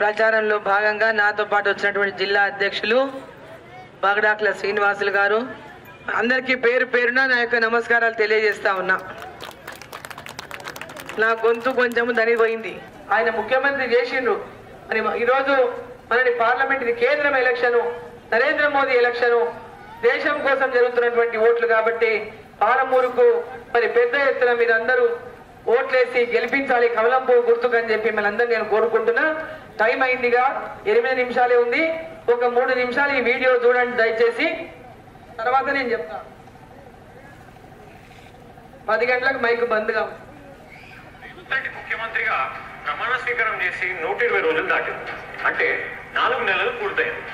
ప్రచారంలో భాగంగా నాతో పాటు వచ్చినటువంటి జిల్లా అధ్యక్షులు బగడాకుల శ్రీనివాసులు గారు, అందరికీ పేరు పేరున నా యొక్క నమస్కారాలు తెలియజేస్తా ఉన్నా. నా గొంతు కొంచెం దనిపోయింది. ఆయన ముఖ్యమంత్రి చేసిండ్రు, మరి ఈరోజు మనని పార్లమెంట్ కేంద్రం ఎలక్షను, నరేంద్ర మోదీ ఎలక్షను, దేశం కోసం జరుగుతున్నటువంటి ఓట్లు కాబట్టి పాలమూరుకు మరి పెద్ద ఎత్తున మీరందరూ ఓట్లేసి గెలిపించాలి కమలంపూ గుర్తుకని చెప్పి మనందరూ నేను కోరుకుంటున్నా. టైం అయిందిగా, 8 నిమిషాలే ఉంది. ఒక 3 నిమిషాలు ఈ వీడియో చూడండి దయచేసి, తర్వాత నేను చెప్తా. 10 గంటలకు మైక్ బంద్గా. ముఖ్యమంత్రిగా ప్రమాణ స్వీకారం చేసి 120 రోజులు దాటింది. అంటే 4 నెలలు పూర్తయింది.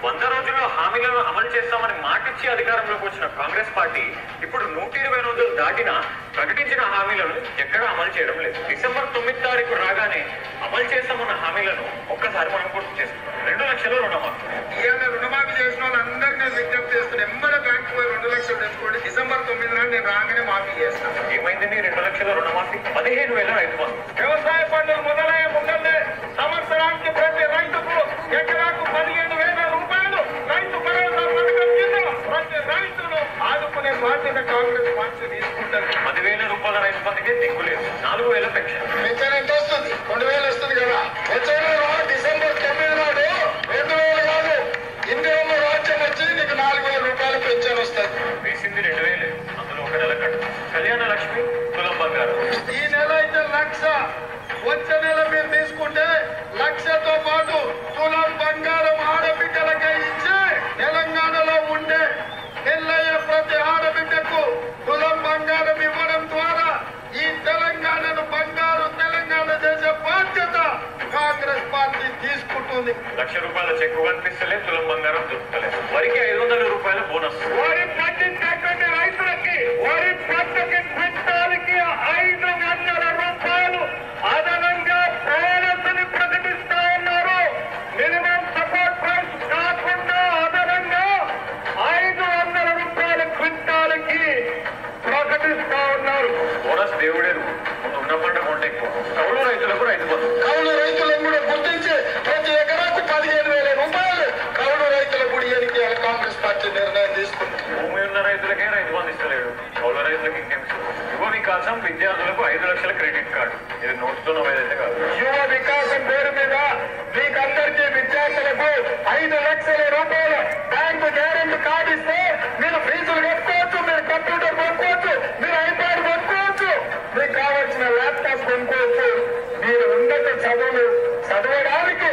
100 రోజుల్లో హామీలను అమలు చేస్తామని మాటిచ్చి అధికారంలోకి వచ్చిన కాంగ్రెస్ పార్టీ ఇప్పుడు 120 రోజులు దాటినా ప్రకటించిన హామీలను ఎక్కడా అమలు చేయడం లేదు. డిసెంబర్ 9 తారీఖు రాగానే అమలు చేస్తామన్న హామీలను ఒక్కసారి మనం గుర్తు చేస్తున్నాం. 2 లక్షల రుణమాఫీ. ఇవాళ రుణమాఫీ చేసిన వాళ్ళందరికీ నేను విజ్ఞప్తి చేస్తున్నాను, ఎంబడే బ్యాంకు 2 లక్షలు తెచ్చుకోండి. డిసెంబర్ 9 నాడు నేను రాగానే మాఫీ చేస్తాను. ఏమైందండి 2 లక్షల రుణమాఫీ? 15,000 రైతు బంధు. వ్యవసాయ పనులు మొదలయ్యే ముందే సంవత్సరానికి ప్రతి రైతుకు ఎకరాకు 15,000 రూపాయలు రైతు భరోసా పథకం కింద ప్రతి రైతును ఆదుకునే బాధ్యత కాంగ్రెస్ పార్టీ తీసుకుంటారు. 10,000 రూపాయల రైతు బంధుకే దిక్కులేదు. 4,000 పెన్షన్. పెన్షన్ ఎంత వస్తుంది? 2,000 వస్తుంది కదా. వచ్చే డిసెంబర్ 9 నాడు 2,000 కాదు, ఇండియాలో రాజ్యం వచ్చి నీకు 4,000 రూపాయలు పెన్షన్ వస్తుంది. వేసింది 2,000, అందులో 1 నెల కట్టు. కళ్యాణ లక్ష్మి, తులం బంగారం. ఈ నెల అయితే 1,00,000, వచ్చే నెల మీరు తీసుకుంటే 1,00,000తో పాటు తులం బంగారం ఆడబిడ్డలకే ఇచ్చి తెలంగాణలో ఉండే పెళ్ళయ్యే ప్రతి ఆడబిడ్డకు తులం బంగారం ఇవ్వడం ద్వారా ఈ తెలంగాణను బంగారు తెలంగాణ చేసే బాధ్యత కాంగ్రెస్ పార్టీ తీసుకుంటుంది. 1,00,000 రూపాయల చెక్కు కనిపిస్తలే, తులం బంగారం దొరుకుతలేదు. వరికి 500 రూపాయల బోనస్. వరి పండించేటువంటి రైతులకి వరి పంటకి క్వింటాల్కి 500 రూపాయలు అదనంగా బోనస్ని ప్రకటిస్తా ఉన్నారు. మినిమం సపోర్ట్ ప్రైస్ కాకుండా అదనంగా 500 రూపాయల క్వింటాల్కి ప్రకటిస్తా ఉన్నారు. బోనస్ దేవుడేరు, ఉన్న పంట కొంట ఎక్కువ. కౌలు రైతులకు రైతు బంధు. కౌలు రైతులను కూడా గుర్తించి ప్రతి ఎకరాకు 15,000 రూపాయలు కౌలు రైతులకు ఇయ్యడానికి కాంగ్రెస్ పార్టీ నిర్ణయం తీసుకుంది. భూమి ఉన్న రైతులకే రైతు బంధు ఇస్తలేడు, కౌలు రైతులకు ఇంకేం? యువ వికాసం విద్యార్థులకు 5 లక్షల క్రెడిట్ కార్డు. ఇది నోటుతో నవ్వేదైతే కాదు. యువ వికాసం పేరు మీద మీకందరికీ విద్యార్థులకు 5 లక్షల రూపాయల బ్యాంకు గ్యారెంటీ కార్డు ఇస్తే మీరు ఫీజులు కట్టుకోవచ్చు, మీరు కంప్యూటర్ కొనుక్కోవచ్చు, మీరు ఐప్యాడ్ కొనుక్కోవచ్చు, మీకు కావాల్సిన ల్యాప్టాప్ కొనుక్కోవచ్చు. మీరు ఉన్నత చదువులు చదవడానికి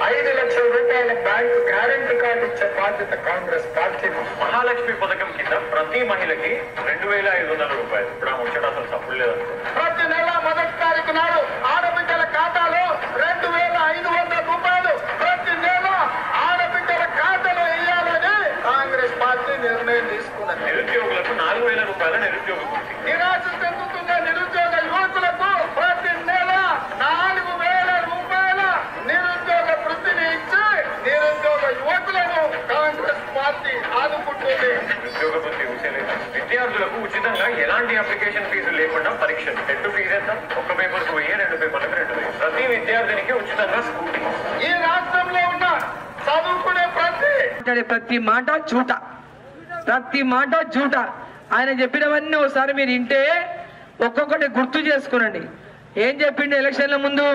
5 లక్షల రూపాయల బ్యాంకు గ్యారెంటీ కార్డు ఇచ్చే బాధ్యత కాంగ్రెస్ పార్టీ. మహాలక్ష్మి పథకం కింద ప్రతి మహిళకి 2,500 రూపాయలు. ఇప్పుడు ఆ ముచ్చట అసలు తప్పుడు లేదు. ప్రతి నెల 1వ తారీఖు నాడు ఆడబిడ్డల ఖాతాలో 2,500 రూపాయలు ప్రతి నెల ఆడబిడ్డల ఖాతాలో వేయాలని కాంగ్రెస్ పార్టీ నిర్ణయం తీసుకున్నది. నిరుద్యోగులకు 4,000 రూపాయల నిరుద్యోగ వృత్తి. నిరాశ చెందుతున్న నిరుద్యోగ యువకులకు ప్రతి నెల 4,000 రూపాయల నిరుద్యోగ వృత్తిని ఇచ్చి నిరుద్యోగ యువకులను కాంగ్రెస్ పార్టీ ఆదుకుంటుంది. నిరుద్యోగ వృత్తి ఊసేలేదు. విద్యార్థులకు ఉచితంగా ఎలాంటి అప్లికేషన్ ఫీజు లేకుండా పరీక్షలు. టెట్ ఫీజు ఎంత? 1 పేపర్కు 1000, 2 పేపర్లకు 2,000. ప్రతి విద్యార్థినికి ఉచితంగా స్కూటీ. ఈ రాష్ట్రంలో ఉన్న చదువుకునే ప్రతి మాట చూట, ప్రతి మాట చూట. ఆయన చెప్పినవన్నీ ఒకసారి మీరు వింటే ఒక్కొక్కటి గుర్తు చేసుకునండి. ఏం చెప్పిండు ఎలక్షన్ల ముందు?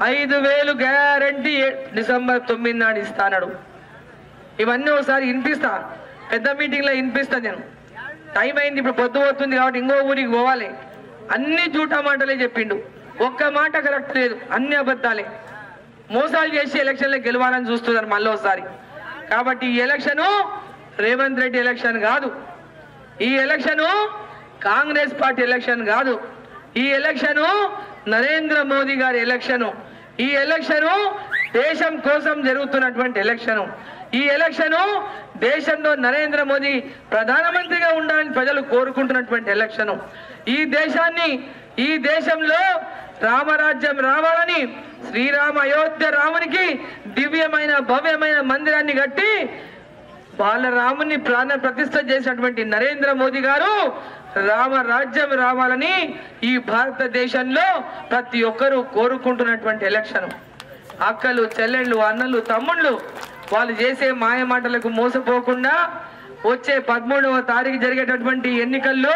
5,000 గ్యారంటీ డిసెంబర్ 9 నాడు ఇస్తాడు. ఇవన్నీ ఒకసారి వినిపిస్తా, పెద్ద మీటింగ్లో వినిపిస్తా నేను. టైం అయింది, ఇప్పుడు పొద్దు పోతుంది కాబట్టి ఇంకో ఊరికి పోవాలి. అన్ని జూటా మాటలే చెప్పిండు, ఒక్క మాట కరెక్ట్ లేదు, అన్ని అబద్ధాలే. మోసాలు చేసి ఎలక్షన్లో గెలవాలని చూస్తున్నారు మళ్ళీ ఒకసారి. కాబట్టి ఈ ఎలక్షను రేవంత్ రెడ్డి ఎలక్షన్ కాదు, ఈ ఎలక్షను కాంగ్రెస్ పార్టీ ఎలక్షన్ కాదు, ఈ ఎలక్షను నరేంద్ర మోదీ గారి ఎలక్షను. ఈ ఎలక్షను దేశం కోసం జరుగుతున్నటువంటి ఎలక్షను. ఈ ఎలక్షను దేశంలో నరేంద్ర మోదీ ప్రధానమంత్రిగా ఉండాలని ప్రజలు కోరుకుంటున్నటువంటి ఎలక్షను. ఈ దేశంలో రామరాజ్యం రావాలని శ్రీరామ అయోధ్య రామునికి దివ్యమైన భవ్యమైన మందిరాన్ని కట్టి బాలరాముని ప్రాణ ప్రతిష్ఠ చేసినటువంటి నరేంద్ర మోదీ గారు రామరాజ్యం రావాలని ఈ భారతదేశంలో ప్రతి ఒక్కరూ కోరుకుంటున్నటువంటి ఎలక్షన్. అక్కలు చెల్లెళ్ళు అన్నలు తమ్ముళ్ళు వాళ్ళు చేసే మాయ మాటలకు మోసపోకుండా వచ్చే 13వ తారీఖు జరిగేటటువంటి ఎన్నికల్లో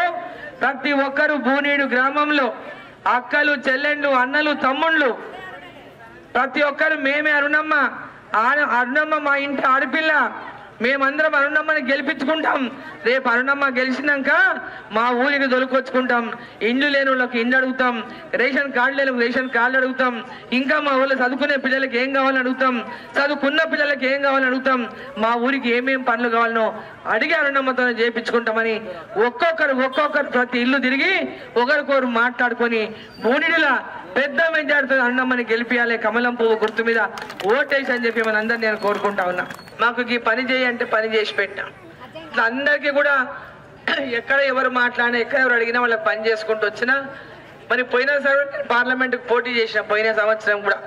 ప్రతి ఒక్కరు బూనీడు గ్రామంలో అక్కలు చెల్లెళ్ళు అన్నలు తమ్ముళ్ళు ప్రతి ఒక్కరు మేమే అరుణమ్మ మా ఇంటి ఆడపిల్ల, మేమందరం అరుణమ్మని గెలిపించుకుంటాం. రేపు అరుణమ్మ గెలిచినాక మా ఊరికి దొరికొచ్చుకుంటాం. ఇండ్లు లేని వాళ్ళకి ఇండ్లు అడుగుతాం, రేషన్ కార్డు లేని రేషన్ కార్డు అడుగుతాం, ఇంకా మా ఊళ్ళో చదువుకునే పిల్లలకి ఏం కావాలని అడుగుతాం, చదువుకున్న పిల్లలకి ఏం కావాలని అడుగుతాం, మా ఊరికి ఏమేం పనులు కావాలనో అడిగి అరుణమ్మతో చేయించుకుంటామని ఒక్కొక్కరు ప్రతి ఇల్లు తిరిగి ఒకరికొకరు మాట్లాడుకొని బూనిడిలా పెద్ద మెజార్టీతో అరుణమ్మని గెలిపియాలి, కమలం పువ్వు గుర్తు మీద ఓటేసి అని చెప్పి మనందరినీ నేను కోరుకుంటా ఉన్నా. మాకు ఈ పని చేయంటే పని చేసి పెట్టాం. ఇట్లా అందరికీ కూడా ఎక్కడ ఎవరు మాట్లాడినా ఎక్కడ ఎవరు అడిగినా వాళ్ళకి పని చేసుకుంటూ వచ్చినా. మరి పోయినసారి పార్లమెంట్కి పోటీ చేసిన పోయిన సంవత్సరం కూడా,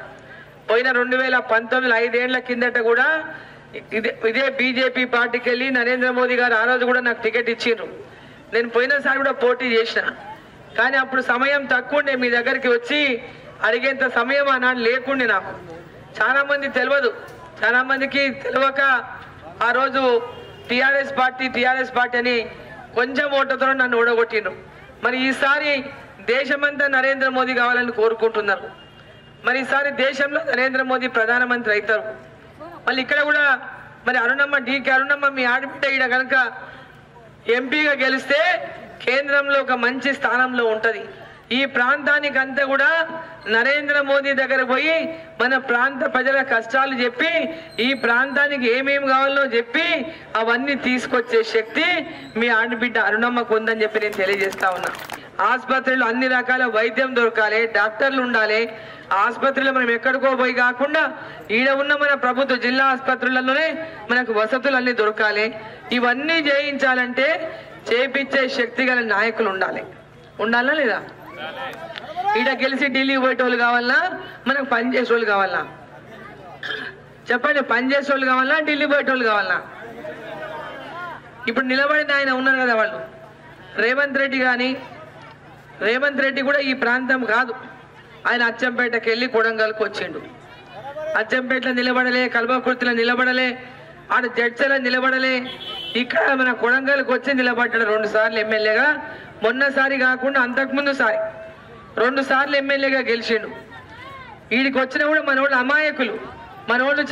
పోయిన 2019 5 ఏళ్ల కిందట కూడా ఇదే బీజేపీ పార్టీకి వెళ్ళి నరేంద్ర మోదీ గారు ఆ రోజు కూడా నాకు టికెట్ ఇచ్చిండ్రు. నేను పోయినసారి కూడా పోటీ చేసిన, కానీ అప్పుడు సమయం తక్కువ ఉండే. మీ దగ్గరికి వచ్చి అడిగేంత సమయం ఆనాడు లేకుండే. నాకు చాలా మంది తెలియదు, చాలా మందికి తెలియక ఆ రోజు టీఆర్ఎస్ పార్టీ అని కొంచెం ఓటుతో నన్ను ఓడగొట్టిండ్రు. మరి ఈసారి దేశమంతా నరేంద్ర మోదీ కావాలని కోరుకుంటున్నారు. మరి ఈసారి దేశంలో నరేంద్ర మోదీ ప్రధానమంత్రి అవుతారు. మళ్ళీ ఇక్కడ కూడా మరి అరుణమ్మ మీ ఆడబిడ్డ ఈడ కనుక ఎంపీగా గెలిస్తే కేంద్రంలో ఒక మంచి స్థానంలో ఉంటుంది. ఈ ప్రాంతానికి అంతా కూడా నరేంద్ర మోదీ దగ్గర పోయి మన ప్రాంత ప్రజల కష్టాలు చెప్పి ఈ ప్రాంతానికి ఏమేమి కావాలో చెప్పి అవన్నీ తీసుకొచ్చే శక్తి మీ ఆడబిడ్డ అరుణమ్మకు ఉందని చెప్పి నేను తెలియజేస్తా ఉన్నా. ఆసుపత్రిలో అన్ని రకాల వైద్యం దొరకాలి, డాక్టర్లు ఉండాలి. ఆసుపత్రిలో మనం ఎక్కడికో పోయి కాకుండా ఈడ ఉన్న మన ప్రభుత్వ జిల్లా ఆసుపత్రులలోనే మనకు వసతులు అన్ని దొరకాలి. ఇవన్నీ చేయించాలంటే చేపించే శక్తి గల నాయకులు ఉండాలా లేదా? ఈడ గెలిచి ఢిల్లీ పోయేటోళ్ళు కావాలన్నా, మనకు పని చేసేవాళ్ళు కావాలన్నా? చెప్పండి, పని చేసేవాళ్ళు కావాలన్నా ఢిల్లీ పోయేటోళ్ళు కావాలన్నా? ఇప్పుడు నిలబడిన ఆయన ఉన్నారు కదా వాళ్ళు, రేవంత్ రెడ్డి కూడా ఈ ప్రాంతం కాదు. ఆయన అచ్చంపేటకి వెళ్ళి కొడంగల్కి వచ్చిండు. అచ్చంపేటలో నిలబడలే, కల్వకుర్తిలో నిలబడలే, ఆడ జడ్చలో నిలబడలే, ఇక్కడ మన కొడంగల్కి వచ్చి నిలబడ్డాడు 2 సార్లు ఎమ్మెల్యేగా. మొన్నసారి కాకుండా అంతకుముందు సారి 2 సార్లు ఎమ్మెల్యేగా గెలిచిండు. వీడికి వచ్చినా కూడా మనోళ్ళు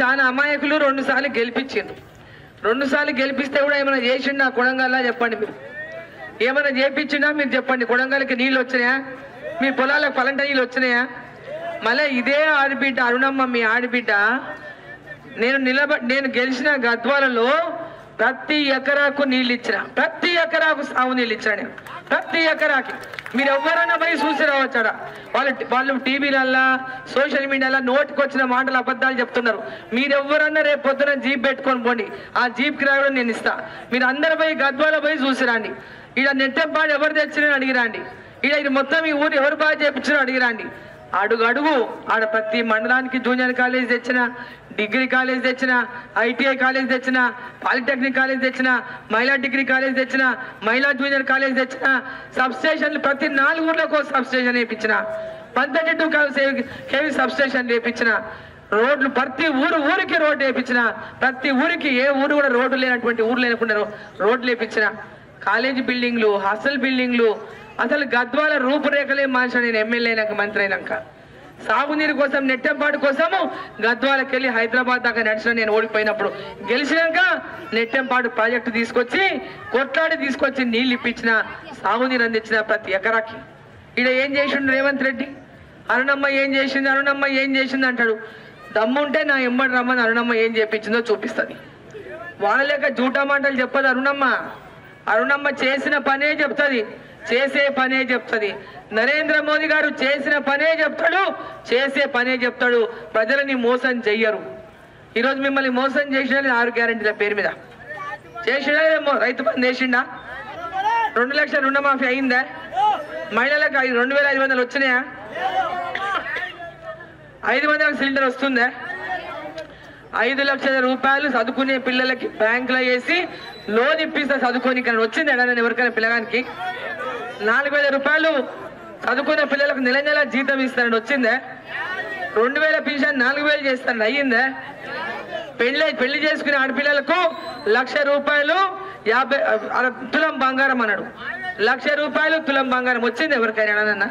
చాలా అమాయకులు. 2 సార్లు గెలిపించిండు. 2 సార్లు గెలిపిస్తే కూడా ఏమైనా చేసిండు ఆ కొడంగల్లా? చెప్పండి, మీరు ఏమైనా చేపించినా మీరు చెప్పండి. కొడంగల్కి నీళ్ళు వచ్చినాయా? మీ పొలాలకు పలంట నీళ్ళు వచ్చినాయా? మళ్ళీ ఇదే ఆడబిడ్డ అరుణమ్మ, మీ ఆడబిడ్డ, నేను గెలిచిన గద్వాలలో ప్రతి ఎకరాకు నీళ్ళు ఇచ్చిన, ప్రతి ఎకరాకు సాగు నీళ్ళు ఇచ్చిన. నేను ప్రతి ఎకరాకి మీరు ఎవరైనా పోయి చూసి రావచ్చాడా? వాళ్ళు టీవీలల్లా సోషల్ మీడియాలో నోటికి వచ్చిన మాటలు అబద్ధాలు చెప్తున్నారు. మీరెవరన్నా రేపు పొద్దున జీప్ పెట్టుకొని పోండి, ఆ జీప్ కిరాయి కూడా నేను ఇస్తా. మీరు అందరు పోయి గద్వాల పోయి చూసిరండి. ఈడ నెట్టెంపాడు ఎవరు తెచ్చినా అడిగిరండి. ఇది మొత్తం ఈ ఊరు ఎవరు బాగా చేయించారో అడిగిరండి. అడుగు ఆడ ప్రతి మండలానికి జూనియర్ కాలేజ్ తెచ్చిన, డిగ్రీ కాలేజ్ తెచ్చిన, ఐటీఐ కాలేజ్ తెచ్చిన, పాలిటెక్నిక్ కాలేజ్ తెచ్చిన, మహిళా డిగ్రీ కాలేజ్ తెచ్చిన, మహిళా జూనియర్ కాలేజ్ తెచ్చిన, సబ్ స్టేషన్లు ప్రతి 4 ఊర్లకు సబ్ స్టేషన్ వేయించిన, 132 KV సబ్ స్టేషన్ వేయించిన, రోడ్లు ప్రతి ఊరికి రోడ్డు వేయించిన, ప్రతి ఊరికి ఏ ఊరు కూడా రోడ్డు లేనటువంటి ఊరు లేకుండా రోడ్లు వేయించిన, కాలేజీ బిల్డింగ్లు, హాస్టల్ బిల్డింగ్లు, అసలు గద్వాల రూపురేఖలే మార్చాను నేను ఎమ్మెల్యే అయినాక, మంత్రి అయినాక. సాగునీరు కోసం, నెట్టెంపాటు కోసము గద్వాలకి వెళ్ళి హైదరాబాద్ దాకా నడిచిన. నేను ఓడిపోయినప్పుడు గెలిచినాక నెట్టెంపాటు ప్రాజెక్టు తీసుకొచ్చి కొట్లాడి తీసుకొచ్చి నీళ్ళు ఇప్పించిన, సాగునీరు అందించిన ప్రతి ఎకరాకి. ఈడ ఏం చేసిండు రేవంత్ రెడ్డి? అరుణమ్మ ఏం చేసింది అంటాడు. దమ్ముంటే నా ఎమ్మడి రమ్మని అరుణమ్మ ఏం చేపించిందో చూపిస్తుంది. వాళ్ళ లేక జూటా మాటలు చెప్పదు అరుణమ్మ చేసిన పనే చెప్తుంది, చేసే పనే చెప్తుంది. నరేంద్ర మోదీ గారు చేసిన పనే చెప్తాడు, చేసే పనే చెప్తాడు. ప్రజలని మోసం చెయ్యరు. ఈరోజు మిమ్మల్ని మోసం చేసిన 6 గ్యారెంటీల పేరు మీద చేసిండా? రైతు బంధు వేసిండా? 2 లక్షల రుణమాఫీ అయిందా? మహిళలకు 2500 వచ్చినాయా? 500 సిలిండర్ వస్తుందా? 5 లక్షల రూపాయలు చదువుకునే పిల్లలకి బ్యాంకులో వేసి లోన్ ఇప్పిస్తా చదువుకొని. కానీ వచ్చింది ఎడనని ఎవరికైనా పిల్లగానికి? 4000 రూపాయలు చదువుకునే పిల్లలకు నెల జీతం ఇస్తారని వచ్చిందే? 2000 పింఛన్ 4000 చేస్తాను. అయ్యిందా? పెళ్లి చేసుకునే ఆడపిల్లలకు 1,00,000 రూపాయలు 50 తులం బంగారం అన్నాడు. 1,00,000 రూపాయలు తులం బంగారం వచ్చింది ఎవరికైనా అన్న?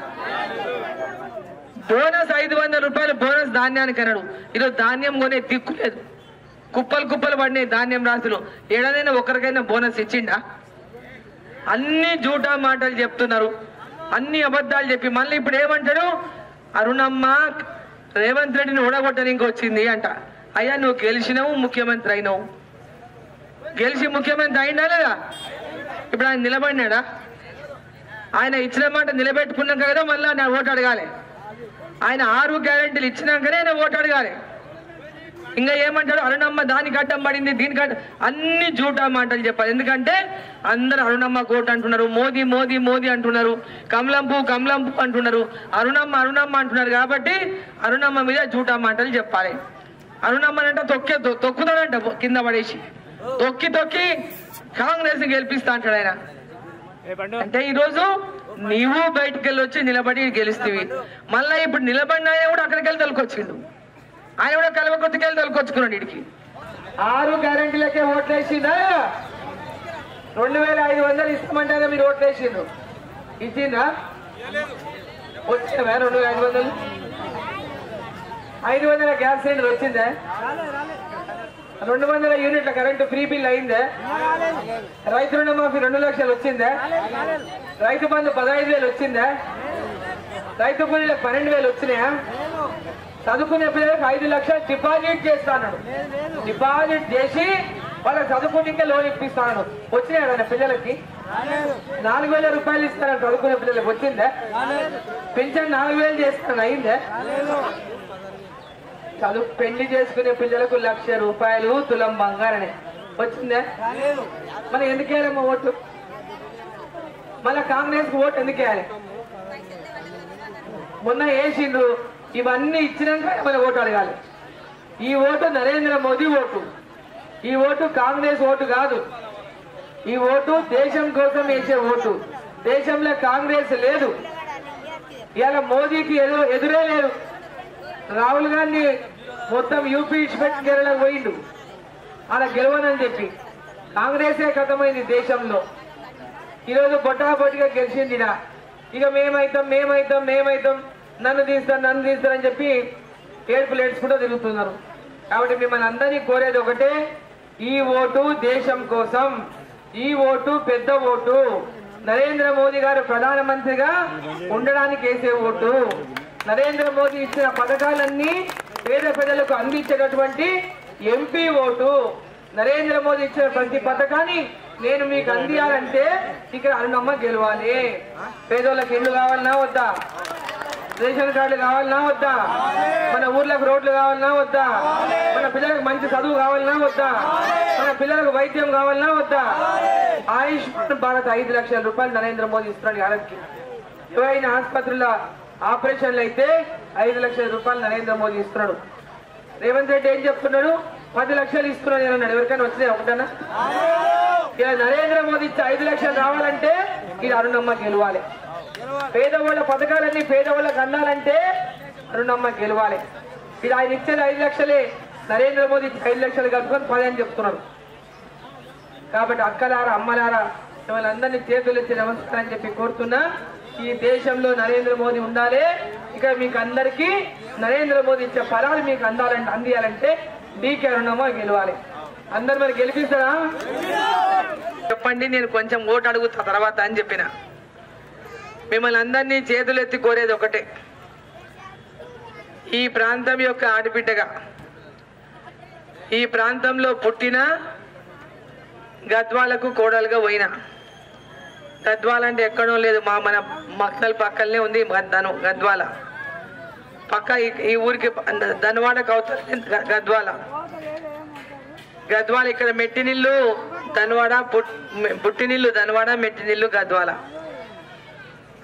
బోనస్ 500 రూపాయలు బోనస్ ధాన్యానికి అన్నాడు. ఈరోజు ధాన్యం కొనే దిక్కు లేదు. కుప్పలు పడినాయి ధాన్యం రాసులు. ఏడాదైనా ఒకరికైనా బోనస్ ఇచ్చిండా? అన్ని జూటా మాటలు చెప్తున్నారు, అన్ని అబద్ధాలు చెప్పి మళ్ళీ ఇప్పుడు ఏమంటాడు? అరుణమ్మ రేవంత్ రెడ్డిని ఓడగొట్టడానికి వచ్చింది అంట. అయ్యా నువ్వు గెలిచినావు, ముఖ్యమంత్రి అయినావు. గెలిచి ముఖ్యమంత్రి అయినా లేదా? ఇప్పుడు ఆయన నిలబడినాడా? ఆయన ఇచ్చిన మాట నిలబెట్టుకున్నాక కదా మళ్ళీ నా ఓటు అడగాలి. ఆయన 6 గ్యారెంటీలు ఇచ్చినాకనే ఆయన ఓటు అడగాలి. ఇంకా ఏమంటాడు? అరుణమ్మ దానికి అడ్డం పడింది, దీనికి అన్ని జూటా మాటలు చెప్పాలి. ఎందుకంటే అందరు అరుణమ్మ కోట్ అంటున్నారు, మోదీ మోదీ మోదీ అంటున్నారు, కమలంపు అంటున్నారు, అరుణమ్మ అంటున్నారు. కాబట్టి అరుణమ్మ మీద జూటా మాటలు చెప్పాలి. అరుణమ్మనంట తొక్కుతాడంట కింద పడేసి, తొక్కి కాంగ్రెస్ గెలిపిస్తా అంటాడు ఆయన. అంటే ఈరోజు నీవు బయటికి వెళ్ళి వచ్చి నిలబడి గెలుస్తీవి. మళ్ళీ ఇప్పుడు నిలబడిన ఆయన కూడా అక్కడికి వెళ్ళి తొలకొచ్చిండు. ఆయన కూడా కలవకొత్తికి వెళ్ళి తొలకొచ్చుకున్నాడు. ఇడికి 6 గ్యారెంటీలకే ఓట్లేసిందా? 2500 ఇస్తామంటే మీరు ఓట్లేసిండ్రు. ఇచ్చిందా? వచ్చిందా 2500? 500 గ్యాస్ సిలిండర్ వచ్చిందా? 200 యూనిట్ల కరెంటు ఫ్రీ బిల్ అయిందా? రైతు రుణమాఫీ 2 లక్షలు వచ్చిందా? రైతు బంధు 15,000 వచ్చిందా? రైతు కూలీలకు 12,000 వచ్చినాయా? చదువుకునే పిల్లలకు 5 లక్షలు డిపాజిట్ చేస్తాను. డిపాజిట్ చేసి వాళ్ళకి చదువుకునే లోన్ ఇప్పిస్తాను. వచ్చినాయా పిల్లలకి? 4,000 రూపాయలు ఇస్తాను చదువుకునే పిల్లలకు. వచ్చిందా? పెన్షన్ 4,000 చేస్తాను. అయిందా? పెళ్లి చేసుకునే పిల్లలకు 1,00,000 రూపాయలు తులం బంగారనే వచ్చిందా? మన ఎందుకు వేయాలమ్మా ఓటు? మళ్ళా కాంగ్రెస్ ఓటు ఎందుకు వేయాలి? మొన్న వేసిండ్రు, ఇవన్నీ ఇచ్చినాక మన ఓటు అడగాలి. ఈ ఓటు నరేంద్ర మోదీ ఓటు. ఈ ఓటు కాంగ్రెస్ ఓటు కాదు. ఈ ఓటు దేశం కోసం వేసే ఓటు. దేశంలో కాంగ్రెస్ లేదు. ఇవాళ మోదీకి ఎదురే లేదు. రాహుల్ గాంధీ మొత్తం యూపీ ఇచ్చిపెట్టి కేరళకు పోయిండు అలా గెలవనని చెప్పి. కాంగ్రెసే ఖతమైంది దేశంలో. ఈరోజు బొట్టాబొట్టిగా గెలిచింది. ఇక మేమైతాం నన్ను తీస్తారని చెప్పి ఏడుపులు ఏడ్చుకుంటూ తిరుగుతున్నారు. కాబట్టి మిమ్మల్ని అందరినీ కోరేది ఒకటే, ఈ ఓటు దేశం కోసం. ఈ ఓటు పెద్ద ఓటు. నరేంద్ర మోదీ గారు ప్రధానమంత్రిగా ఉండడానికి వేసే ఓటు. నరేంద్ర మోదీ ఇచ్చిన పథకాలన్నీ పేద ప్రజలకు అందించేటటువంటి ఎంపీ ఓటు. నరేంద్ర మోదీ ఇచ్చిన ప్రతి పథకాన్ని నేను మీకు అందియాలంటే ఇక్కడ అరుణమ్మ గెలవాలి. పేదోళ్ళకి ఇల్లు కావాలన్నా వద్దా? రేషన్ కార్డులు కావాలన్నా వద్దా? మన ఊర్లకు రోడ్లు కావాలన్నా వద్దా? మన పిల్లలకు మంచి చదువు కావాలన్నా వద్దా? మన పిల్లలకు వైద్యం కావాలన్నా వద్దా? ఆయుష్మాన్ భారత్ 5 లక్షల రూపాయలు నరేంద్ర మోదీ ఇస్తున్నాడు ఏడాదికి. ఎవరైనా ఆసుపత్రుల ఆపరేషన్లు అయితే 5 లక్షల రూపాయలు నరేంద్ర మోదీ ఇస్తున్నాడు. రేవంత్ రెడ్డి ఏం చెప్తున్నాడు? 10 లక్షలు ఇస్తున్నాడు అన్నాడు. ఎవరికైనా వచ్చినాయి ఒకటన్నా? ఇలా నరేంద్ర మోదీ ఇచ్చే 5 లక్షలు రావాలంటే ఇది అరుణమ్మ గెలవాలి. పేదవాళ్ళ పథకాలన్నీ పేదవాళ్ళకి అందాలంటే అరుణమ్మ గెలవాలి. ఇది ఆయన ఇచ్చేది 5 లక్షలే. నరేంద్ర మోదీ 5 లక్షలు కలుపుకొని 10 అని చెప్తున్నారు. కాబట్టి అక్కలారా అమ్మలారా వాళ్ళందరినీ చేతులెత్తి నమస్కారం చెప్పి కోరుతున్నా. ఈ దేశంలో నరేంద్ర మోదీ ఉండాలి. ఇక మీకు అందరికీ నరేంద్ర మోదీ ఇచ్చే ఫలాలు మీకు అందియాలంటే డీకే అరుణమ్మ గెలవాలి. అందరు మరి గెలిపిస్తారా? చెప్పండి, నేను కొంచెం ఓటు అడుగుతా తర్వాత అని చెప్పిన. మిమ్మల్ని అందరినీ చేతులెత్తి కోరేది ఒకటే, ఈ ప్రాంతం యొక్క ఆడబిడ్డగా, ఈ ప్రాంతంలో పుట్టిన గద్వాలకు కోడలుగా పోయినా. గద్వాల అంటే ఎక్కడో లేదు, మన మక్తల్ పక్కనే ఉంది గద్వాల. పక్క ఈ ఊరికి ధన్వాడకు అవుతుంది గద్వాల. ఇక్కడ మెట్టినిల్లు ధన్వాడ, పుట్టినిల్లు ధన్వాడ, మెట్టినిల్లు గద్వాల.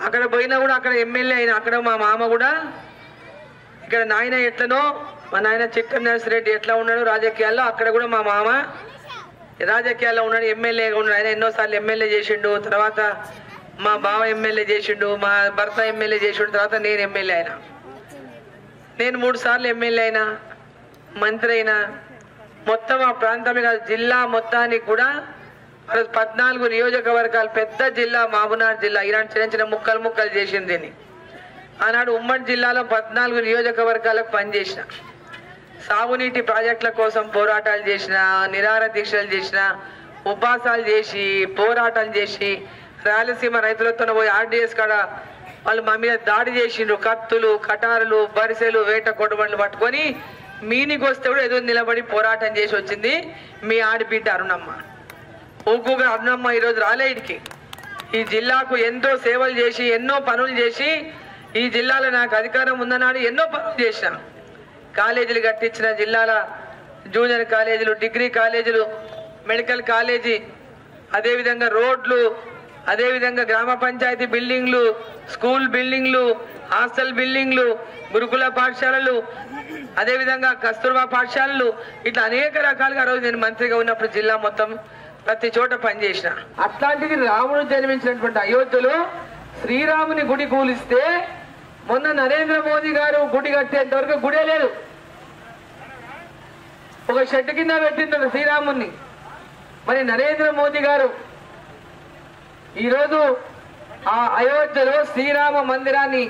అక్కడ పోయినా కూడా అక్కడ ఎమ్మెల్యే అయినా. అక్కడ మా మామ కూడా ఇక్కడ నాయన ఎట్లనో, మా నాయన చిక్కం నర్సిరెడ్డి ఎట్లా ఉన్నాడు రాజకీయాల్లో, అక్కడ కూడా మా మామ రాజకీయాల్లో ఉన్నాడు, ఎమ్మెల్యేగా ఉన్నాడు. ఆయన ఎన్నోసార్లు ఎమ్మెల్యే చేసిండు, తర్వాత మా బావ ఎమ్మెల్యే చేసిండు, మా భర్త ఎమ్మెల్యే చేసిండు, తర్వాత నేను ఎమ్మెల్యే అయినా. నేను 3 సార్లు ఎమ్మెల్యే అయినా, మంత్రి అయినా, మొత్తం ఆ ప్రాంతం జిల్లా మొత్తానికి కూడా 14 నియోజకవర్గాలు, పెద్ద జిల్లా మహబూబ్నగర్ జిల్లా. ఇలాంటి చిన్న చిన్న ముక్కలు చేసింది దీన్ని. ఆనాడు ఉమ్మడి జిల్లాలో 14 నియోజకవర్గాలకు పనిచేసిన, సాగునీటి ప్రాజెక్టుల కోసం పోరాటాలు చేసిన, నిరాహార దీక్షలు చేసిన, ఉపవాసాలు చేసి, పోరాటాలు చేసి, రాయలసీమ రైతులతో పోయి ఆర్డీఎస్ కాడ వాళ్ళు మా మీద దాడి చేసిండ్రు. కత్తులు, కటారులు, బరిసెలు, వేట కొడబండ్లు పట్టుకొని మీనికి వస్తే కూడా ఎదురు నిలబడి పోరాటం చేసి వచ్చింది మీ ఆడబిడ్డ అరుణమ్మ. ఊగుగా అరుణమ్మ ఈరోజు రాలే ఇడికి. ఈ జిల్లాకు ఎంతో సేవలు చేసి, ఎన్నో పనులు చేసి, ఈ జిల్లాలో నాకు అధికారం ఉందన్నాడు ఎన్నో పనులు చేసిన. కాలేజీలు కట్టించిన, జిల్లాల జూనియర్ కాలేజీలు, డిగ్రీ కాలేజీలు, మెడికల్ కాలేజీ, అదేవిధంగా రోడ్లు, అదేవిధంగా గ్రామ పంచాయతీ బిల్డింగ్లు, స్కూల్ బిల్డింగ్లు, హాస్టల్ బిల్డింగ్లు, గురుకుల పాఠశాలలు, అదేవిధంగా కస్తూర్బా పాఠశాలలు, ఇట్లా అనేక రకాలుగా రోజు నేను మంత్రిగా ఉన్నప్పుడు జిల్లా మొత్తం ప్రతి చోట పనిచేసిన. అట్లాంటిది రాముడు జన్మించినటువంటి అయోధ్యలో శ్రీరాముని గుడి కూలిస్తే మొన్న నరేంద్ర మోదీ గారు గుడి కట్టేంత వరకు గుడే లేదు. ఒక షెడ్ కింద పెట్టిండ్రు శ్రీరాముని. మరి నరేంద్ర మోదీ గారు ఈరోజు ఆ అయోధ్యలో శ్రీరామ మందిరాన్ని,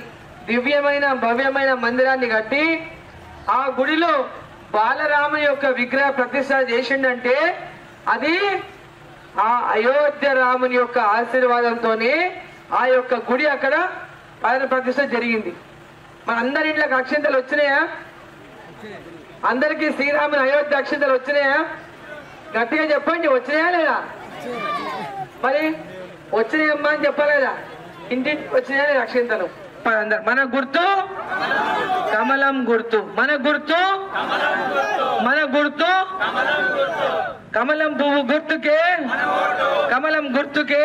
దివ్యమైన భవ్యమైన మందిరాన్ని కట్టి ఆ గుడిలో బాలరాముని యొక్క విగ్రహ ప్రతిష్ఠ చేసిండంటే అది ఆ అయోధ్య రాముని యొక్క ఆశీర్వాదంతోనే ఆ యొక్క గుడి అక్కడ ప్రాణ ప్రతిష్ఠ జరిగింది. మన అందరి ఇంట్లోకి అక్షింతలు వచ్చినాయా? అందరికీ శ్రీరాముని అయోధ్య అక్షింతలు వచ్చినాయా? గట్టిగా చెప్పండి, వచ్చినాయా లేదా? మరి వచ్చినాయమ్మా అని చెప్పాలి కదా. ఇంటింటికి వచ్చినాయా లేదా అక్షింతలు? మన గుర్తు కమలం గుర్తు, మన గుర్తు కమలం పువ్వు గుర్తుకే, కమలం గుర్తుకే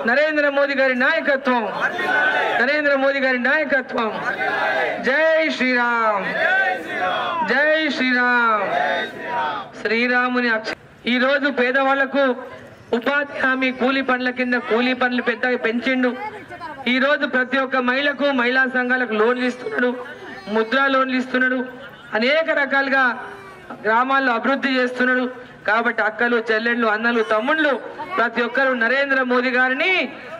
నరేంద్ర మోదీ గారి నాయకత్వం, నరేంద్ర మోదీ గారి నాయకత్వం. జై శ్రీరామ్, జై శ్రీరామ్. శ్రీరాముని ఈ రోజు పేదవాళ్లకు ఉపాధి హామీ కూలీ పనుల కింద కూలీ పనులు పెద్దగా పెంచిండు. ఈ రోజు ప్రతి ఒక్క మహిళకు, మహిళా సంఘాలకు లోన్లు ఇస్తున్నాడు, ముద్రా లోన్లు ఇస్తున్నాడు, అనేక రకాలుగా గ్రామాల్లో అభివృద్ధి చేస్తున్నాడు. కాబట్టి అక్కలు, చెల్లెళ్ళు, అన్నలు, తమ్ముళ్ళు ప్రతి ఒక్కరు నరేంద్ర మోదీ గారిని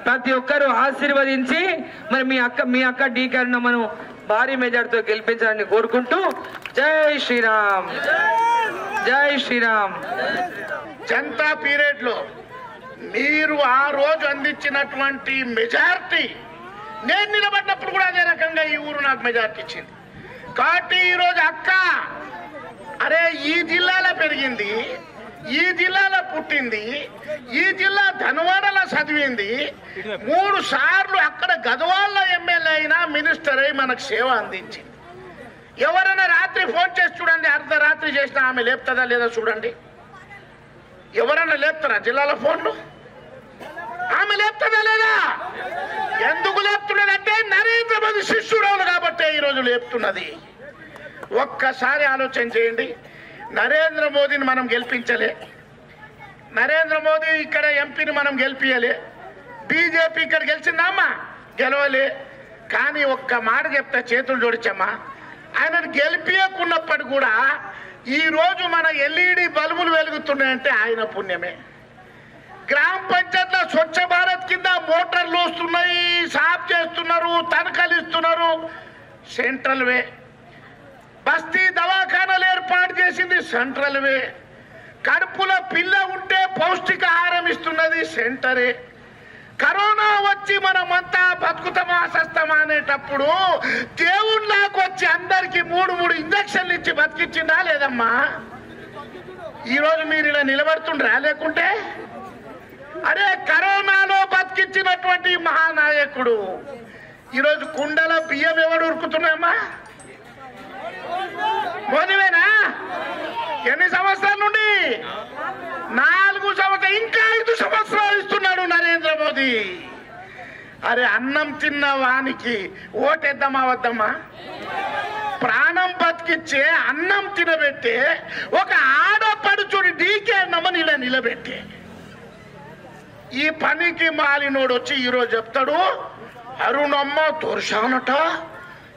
ప్రతి ఒక్కరు ఆశీర్వదించి మరి మీ అక్క డీకే మనం భారీ మెజార్టీతో గెలిపించాలని కోరుకుంటూ జై శ్రీరామ్, జై శ్రీరామ్. జనతా పీరియడ్ లో మీరు ఆ రోజు అందించినటువంటి మెజార్టీ, నేను నిలబడినప్పుడు కూడా అదే రకంగా ఈ ఊరు నాకు మెజార్టీ ఇచ్చింది. కాబట్టి ఈరోజు అక్క అరే ఈ జిల్లాలో పెరిగింది, ఈ జిల్లాలో పుట్టింది, ఈ జిల్లా ధనవాడలో చదివింది, 3 సార్లు అక్కడ గద్వాల్లో ఎమ్మెల్యే అయినా మినిస్టర్ అయి మనకు సేవ అందించింది. ఎవరైనా రాత్రి ఫోన్ చేసి చూడండి, అర్ధరాత్రి చేసినా ఆమె లేపుతుందా లేదా చూడండి. ఎవరన్నా లేపుతారా జిల్లాలో ఫోన్లు? ఆమె లేపుతుందా లేదా? ఎందుకు లేపుతున్నదంటే నరేంద్ర మోదీ శిష్యురాలు కాబట్టి ఈరోజు లేపుతున్నది. ఒక్కసారి ఆలోచన చేయండి. నరేంద్ర మోదీని మనం గెలిపించలే, నరేంద్ర మోదీ ఇక్కడ ఎంపీని మనం గెలిపించలే, బీజేపీ ఇక్కడ గెలిచిందమ్మా గెలవలే. కానీ ఒక్క మాట చెప్తా, చేతులు జోడించమ్మా, ఆయనను గెలిపించకున్నప్పుడు కూడా ఈరోజు మన ఎల్ఈడి బల్బులు వెలుగుతున్నాయంటే ఆయన పుణ్యమే. గ్రామ పంచాయతీలో స్వచ్ఛ భారత్ కింద మోటార్లు వస్తున్నాయి, సాఫ్ చేస్తున్నారు, తనఖాలు ఇస్తున్నారు, సెంట్రల్ వే. బస్తీ దవాఖానాలు ఏర్పాటు చేసింది సెంట్రల్ వే. కడుపులో పిల్ల ఉంటే పౌష్టికాహారం ఇస్తున్నది సెంటరే. కరోనా వచ్చి మనమంతా బతుకుతామా సస్తామా అనేటప్పుడు దేవుళ్ళకు వచ్చి అందరికి 3 ఇంజక్షన్లు ఇచ్చి బతికించిందా లేదమ్మా? ఈరోజు మీరు ఇలా నిలబడుతుండ్రా? లేకుంటే అరే కరోనాలో బతికించినటువంటి మహానాయకుడు ఈరోజు కుండల బియ్యం ఎవడు ఉరుకుతున్నాయమ్మా? మోదీవేనా? ఎన్ని సంవత్సరాల నుండి? 4 సంవత్సరాలు, ఇంకా 5 సంవత్సరాలు ఇస్తున్నాడు నరేంద్ర మోదీ. అరే అన్నం తిన్న వానికి ఓటేద్దామా వద్దమ్మా? ప్రాణం బతికిచ్చే, అన్నం తినబెట్టే ఒక ఆడపడుచుడి డీకే అన్నమని ఇలా నిలబెట్టే ఈ పనికి మాలినోడు వచ్చి ఈరోజు చెప్తాడు అరుణమ్మ దొరసానట,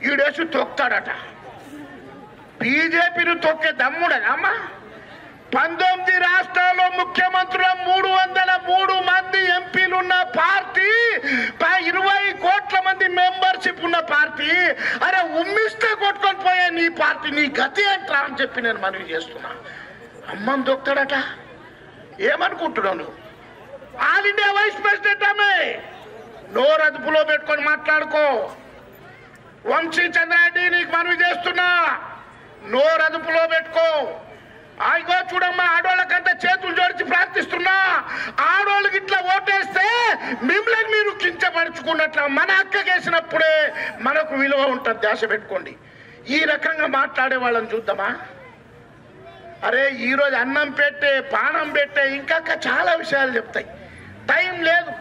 ఈడేసి తొక్తాడట. బీజేపీని తొక్కే దమ్ముడమ్మా. 19 రాష్ట్రాల్లో ముఖ్యమంత్రుల 303 మంది ఎంపీలున్న పార్టీ, 20 కోట్ల మంది మెంబర్షిప్ ఉన్న పార్టీ, అరే ఉమ్మిస్తే కొట్టుకొని పోయే నీ పార్టీ నీ గతి ఏంట్రా అని చెప్పి నేను మనవి చేస్తున్నా. అమ్మని దొక్కుతాడట, ఏమనుకుంటున్నావు నువ్వు? ఆల్ ఇండియా వైస్ ప్రెసిడెంట్ ఆమె. నోరు అదుపులో పెట్టుకొని మాట్లాడుకో. వంశీ చంద్రారెడ్డి నీకు మనవి చేస్తున్నా, నోరు అదుపులో పెట్టుకో. ఆగో చూడమ్మా, ఆడోళ్ళకంతా చేతులు జోడించి ప్రార్థిస్తున్నా. ఆడోళ్ళకి ఇట్లా ఓటేస్తే మిమ్మల్ని మీరు కించపరుచుకున్నట్ల మన అక్కకేసినప్పుడే మనకు విలువ ఉంటుంది. ధ్యాస పెట్టుకోండి. ఈ రకంగా మాట్లాడే వాళ్ళని చూద్దామా? అరే ఈరోజు అన్నం పెట్టే, పానం పెట్టే, ఇంకా చాలా విషయాలు చెప్తాయి. టైం లేదు.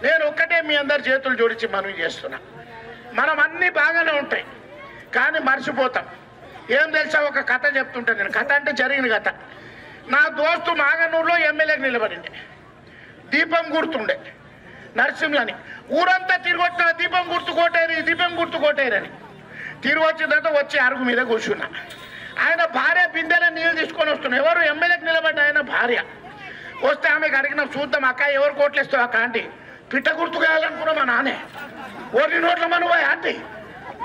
నేను ఒక్కటే మీ అందరి చేతులు జోడించి మనవి చేస్తున్నా. మనం అన్నీ బాగానే ఉంటాయి కానీ మర్చిపోతాం. ఏం తెలుసా, ఒక కథ చెప్తుంటా నేను. కథ అంటే జరిగిన కథ. నా దోస్తు మాగనూరులో ఎమ్మెల్యేకి నిలబడింది. దీపం గుర్తుండే నరసింహని. ఊరంతా తిరిగొచ్చిన దీపం గుర్తు కోటేరి, దీపం గుర్తు కోటేరని. తిరిగి వచ్చిన తర్వాత వచ్చి అరుగు మీద కూర్చున్నా. ఆయన భార్య బిందెల నీళ్ళు తీసుకొని వస్తున్నాయి. ఎవరు? ఎమ్మెల్యేకి నిలబడిన ఆయన భార్య. వస్తే ఆమెకు అడిగిన, చూద్దాం అక్క ఎవరు కోట్లేస్తావు అక్క ఆంటీ? పిట్ట గుర్తు కావాలనుకున్నా మా నాన్నే. ఓరి నోట్ల మనవాయి ఆంటీ.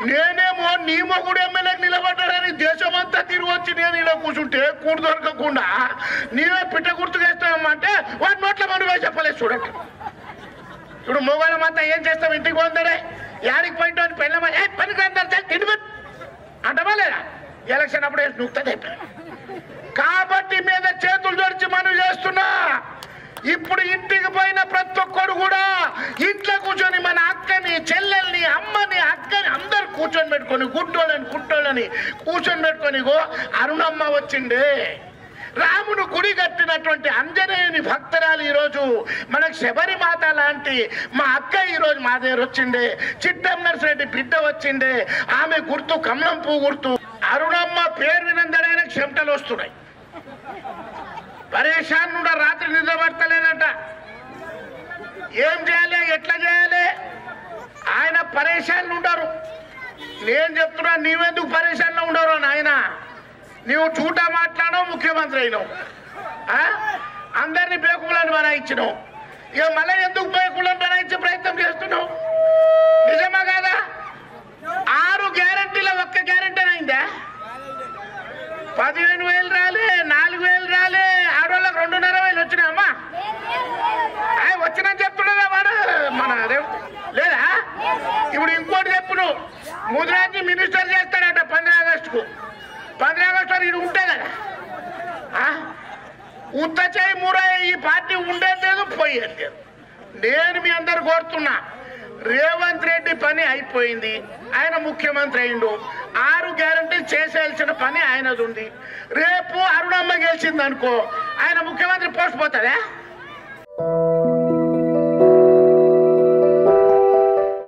నేనేమో నీ మొగుడు ఎమ్మెల్యేకి నిలబడ్డాడని దేశమంతా తిరిగి వచ్చి నేను ఇలా కూర్చుంటే కూడు దొరకకుండా నీవే పిట్ట గుర్తుకు వేస్తావమ్మా అంటే వాడి నోట్ల మనవే చెప్పలేదు. చూడండి, ఇప్పుడు మొగోళ్ళమంతా ఏం చేస్తాం? ఇంటికి పోందరే యాడికి పోయింటో అని పెళ్ళమా పనికి అందరు తిండి అంటమా లేదా? ఎలక్షన్ అప్పుడు నూక్తుంది అయిపోయాను. కాబట్టి మీద చేతులు జోడించి మనవి చేస్తున్నా. ఇప్పుడు ఇంటికి పోయిన ప్రతి ఒక్కరు కూడా ఇంట్లో కూర్చొని మన అక్కని, చెల్లెల్ని, అమ్మని, అక్కని అందరు కూర్చొని పెట్టుకొని, గుడ్డోళ్ళని కుట్టోళ్ళని కూర్చొని పెట్టుకొని, అరుణమ్మ వచ్చిండే, రాముడు గుడి కట్టినటువంటి అంజనేయుని భక్తురాలు ఈరోజు మనకు శబరిమాత లాంటి మా అక్క ఈరోజు మా దగ్గర వచ్చిండే, చిట్టం నర్సిరెడ్డి బిడ్డ వచ్చిండే, ఆమె గుర్తు కమలం పువ్వు గుర్తు. అరుణమ్మ పేరు వినందరైనా చెమటలు వస్తున్నాయి. పరేషాన్ కూడా రాత్రి నిద్ర పడతలేదంట. ఏం చేయాలి, ఎట్లా చేయాలి? ఆయన పరేషాన్లు ఉండరు. నేను చెప్తున్నా, నీవెందుకు పరేషాన్లో ఉండరు నాయన? నీవు చూటా మాట్లాడవు, ముఖ్యమంత్రి అయినావు, అందరినీ బేకులను బనాయించినావు. ఇక మళ్ళీ ఎందుకు బేకులను బనాయించే ప్రయత్నం చేస్తున్నావు? నిజమా కాదా? 6 గ్యారెంటీల ఒక్క గ్యారెంటీ అయిందా? 15,000 రాలే, 4,000 రాలే, ఆడవాళ్ళకి 2,500 వచ్చినాయమ్మా. వచ్చినని చెప్తున్నదా వాడు మన లేదా? ఇప్పుడు ఇంకోటి చెప్పు, నువ్వు ముదిరాజు మినిస్టర్ చేస్తాడట 15 ఆగస్టుకు. 15 ఆగస్టు ఇది ఉంటే కదా ఉత్త చేయి మురాయి ఈ పార్టీ ఉండేది లేదు, పోయేది లేదు. నేను మీ అందరు కోరుతున్నా, రేవంత్ రెడ్డి పని అయిపోయింది, ఆయన ముఖ్యమంత్రి అయిండు. 6 గ్యారెంటీలు చేసేయాల్సిన పని ఆయనది ఉంది. రేపు అరుణమ్మ గెలిచింది అనుకో, ఆయన ముఖ్యమంత్రి పోస్ట్ పోతాడా?